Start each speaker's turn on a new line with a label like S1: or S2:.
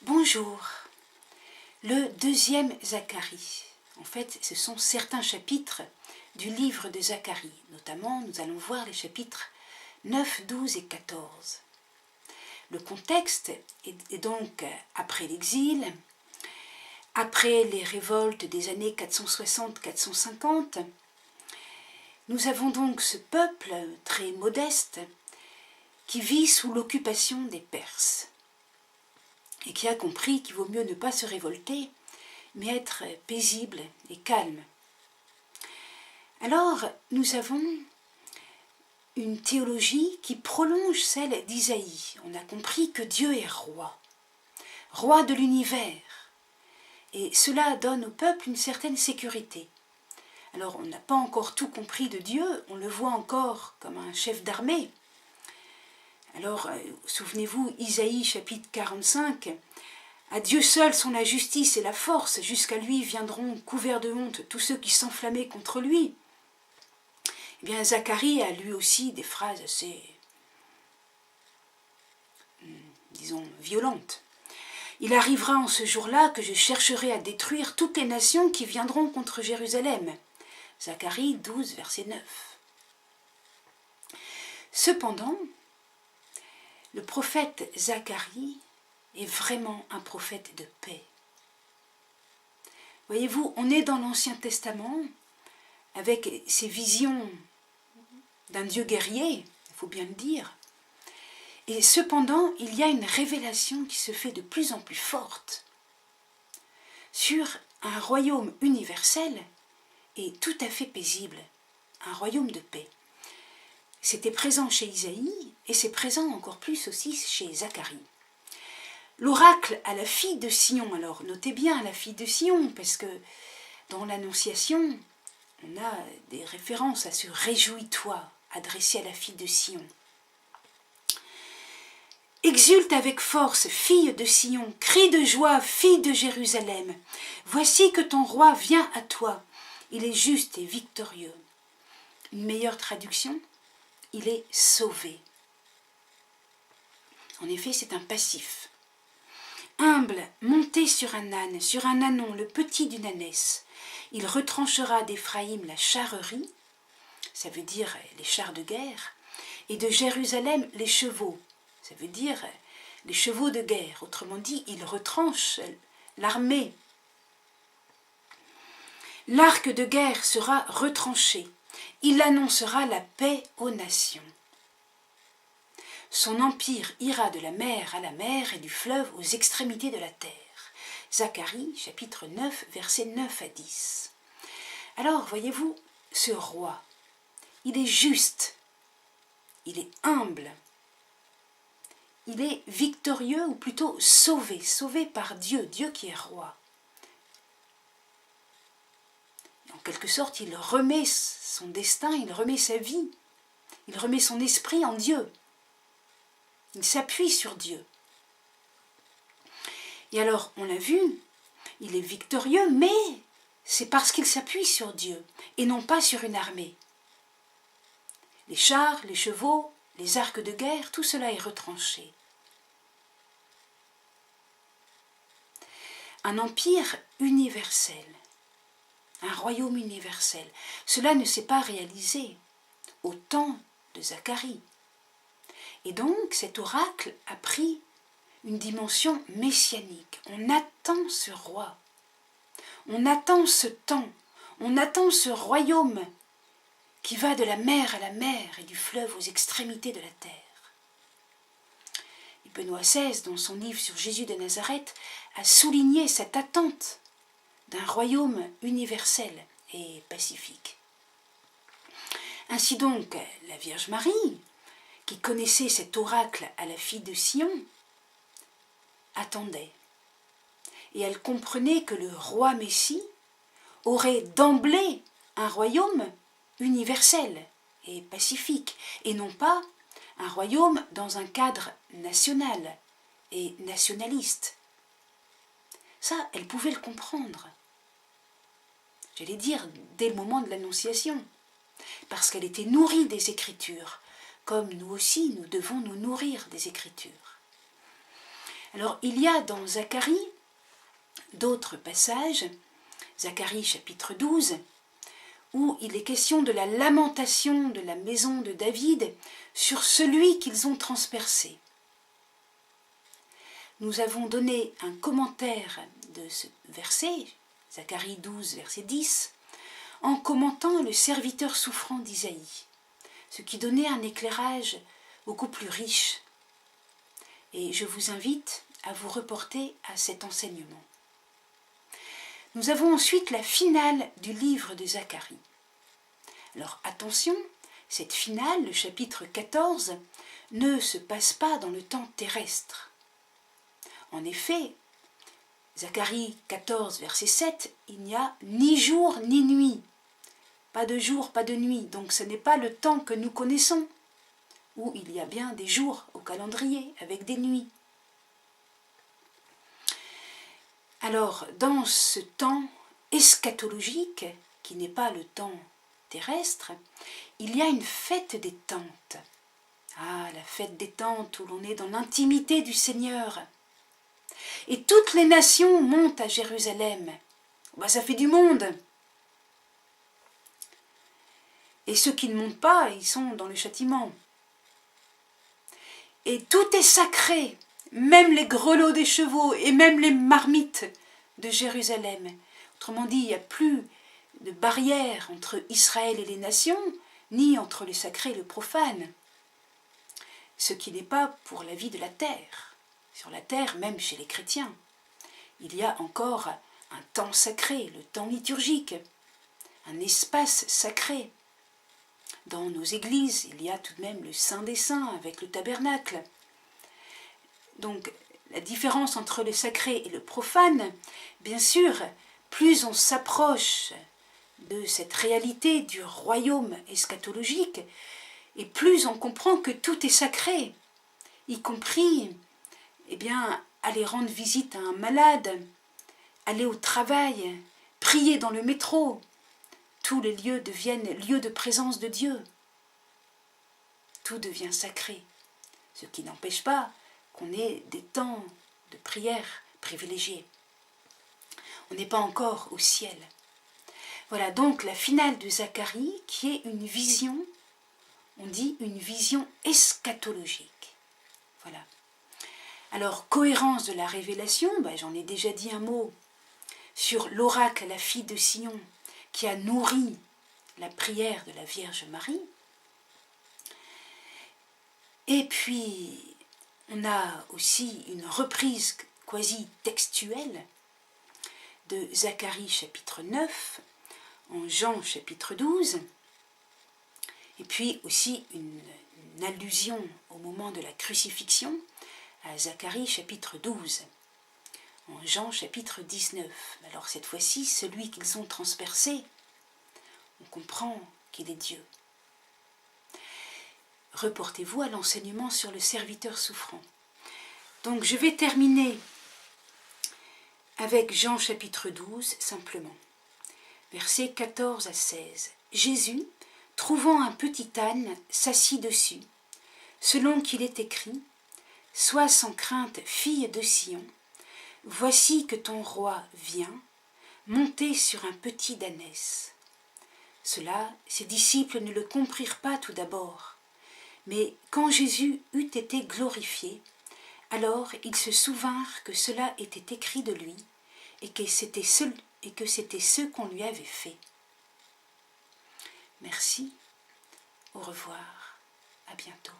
S1: Bonjour. Le deuxième Zacharie. En fait, ce sont certains chapitres du livre de Zacharie. Notamment, nous allons voir les chapitres 9, 12 et 14. Le contexte est donc après l'exil, après les révoltes des années 460-450. Nous avons donc ce peuple très modeste qui vit sous l'occupation des Perses et qui a compris qu'il vaut mieux ne pas se révolter, mais être paisible et calme. Alors, nous avons une théologie qui prolonge celle d'Isaïe. On a compris que Dieu est roi, roi de l'univers, et cela donne au peuple une certaine sécurité. Alors, on n'a pas encore tout compris de Dieu, on le voit encore comme un chef d'armée. Alors, souvenez-vous, Isaïe chapitre 45, « À Dieu seul sont la justice et la force, jusqu'à lui viendront couverts de honte tous ceux qui s'enflammaient contre lui. » Eh bien, Zacharie a lui aussi des phrases assez, disons, violentes. « Il arrivera en ce jour-là que je chercherai à détruire toutes les nations qui viendront contre Jérusalem. » Zacharie 12, verset 9. Cependant, le prophète Zacharie est vraiment un prophète de paix. Voyez-vous, on est dans l'Ancien Testament avec ces visions d'un Dieu guerrier, il faut bien le dire, et cependant il y a une révélation qui se fait de plus en plus forte sur un royaume universel et tout à fait paisible, un royaume de paix. C'était présent chez Isaïe et c'est présent encore plus aussi chez Zacharie. L'oracle à la fille de Sion, alors notez bien la fille de Sion, parce que dans l'Annonciation, on a des références à ce « réjouis-toi » adressé à la fille de Sion. « Exulte avec force, fille de Sion, crie de joie, fille de Jérusalem. Voici que ton roi vient à toi, il est juste et victorieux. » Une meilleure traduction, il est sauvé. En effet, c'est un passif. Humble, monté sur un ânon, le petit d'une ânesse, il retranchera d'Éphraïm la charrerie, ça veut dire les chars de guerre, et de Jérusalem les chevaux, ça veut dire les chevaux de guerre. Autrement dit, il retranche l'armée. L'arc de guerre sera retranché, il annoncera la paix aux nations. Son empire ira de la mer à la mer et du fleuve aux extrémités de la terre. Zacharie, chapitre 9, versets 9 à 10. Alors, voyez-vous, ce roi, il est juste, il est humble, il est victorieux ou plutôt sauvé, sauvé par Dieu, Dieu qui est roi. En quelque sorte, il remet son destin, il remet sa vie, il remet son esprit en Dieu. Il s'appuie sur Dieu. Et alors, on l'a vu, il est victorieux, mais c'est parce qu'il s'appuie sur Dieu, et non pas sur une armée. Les chars, les chevaux, les arcs de guerre, tout cela est retranché. Un empire universel, un royaume universel, cela ne s'est pas réalisé au temps de Zacharie. Et donc, cet oracle a pris une dimension messianique. On attend ce roi, on attend ce temps, on attend ce royaume qui va de la mer à la mer et du fleuve aux extrémités de la terre. Et Benoît XVI, dans son livre sur Jésus de Nazareth, a souligné cette attente d'un royaume universel et pacifique. Ainsi donc, la Vierge Marie, qui connaissait cet oracle à la fille de Sion, attendait. Et elle comprenait que le roi Messie aurait d'emblée un royaume universel et pacifique, et non pas un royaume dans un cadre national et nationaliste. Ça, elle pouvait le comprendre. J'allais dire, dès le moment de l'Annonciation, parce qu'elle était nourrie des Écritures, comme nous aussi, nous devons nous nourrir des Écritures. Alors il y a dans Zacharie d'autres passages, Zacharie chapitre 12, où il est question de la lamentation de la maison de David sur celui qu'ils ont transpercé. Nous avons donné un commentaire de ce verset, Zacharie 12, verset 10, en commentant le serviteur souffrant d'Isaïe, ce qui donnait un éclairage beaucoup plus riche. Et je vous invite à vous reporter à cet enseignement. Nous avons ensuite la finale du livre de Zacharie. Alors attention, cette finale, le chapitre 14, ne se passe pas dans le temps terrestre. En effet, Zacharie 14, verset 7, il n'y a ni jour ni nuit. Pas de jour, pas de nuit, donc ce n'est pas le temps que nous connaissons, où il y a bien des jours au calendrier avec des nuits. Alors, dans ce temps eschatologique, qui n'est pas le temps terrestre, il y a une fête des tentes. Ah, la fête des tentes où l'on est dans l'intimité du Seigneur. Et toutes les nations montent à Jérusalem. Ça fait du monde. Et ceux qui ne montent pas, ils sont dans le châtiment. Et tout est sacré, même les grelots des chevaux et même les marmites de Jérusalem. Autrement dit, il n'y a plus de barrière entre Israël et les nations, ni entre le sacré et le profane. Ce qui n'est pas pour la vie de la terre. Sur la terre, même chez les chrétiens, il y a encore un temps sacré, le temps liturgique, un espace sacré. Dans nos églises, il y a tout de même le Saint des Saints avec le tabernacle. Donc, la différence entre le sacré et le profane, bien sûr, plus on s'approche de cette réalité du royaume eschatologique, et plus on comprend que tout est sacré, y compris aller rendre visite à un malade, aller au travail, prier dans le métro. Tous les lieux deviennent lieux de présence de Dieu. Tout devient sacré, ce qui n'empêche pas qu'on ait des temps de prière privilégiés. On n'est pas encore au ciel. Voilà donc la finale de Zacharie qui est une vision, on dit une vision eschatologique. Voilà. Alors, cohérence de la révélation, j'en ai déjà dit un mot sur l'oracle, la fille de Sion, qui a nourri la prière de la Vierge Marie. Et puis, on a aussi une reprise quasi textuelle de Zacharie chapitre 9, en Jean chapitre 12, et puis aussi une allusion au moment de la crucifixion, à Zacharie chapitre 12, en Jean chapitre 19. Alors cette fois-ci, celui qu'ils ont transpercé, on comprend qu'il est Dieu. Reportez-vous à l'enseignement sur le serviteur souffrant. Donc je vais terminer avec Jean chapitre 12, simplement. Versets 14 à 16. Jésus, trouvant un petit âne, s'assit dessus, selon qu'il est écrit, « Sois sans crainte, fille de Sion, voici que ton roi vient, monté sur un petit ânesse. » Cela, ses disciples ne le comprirent pas tout d'abord, mais quand Jésus eut été glorifié, alors ils se souvinrent que cela était écrit de lui et que c'était ce qu'on lui avait fait. Merci, au revoir, à bientôt.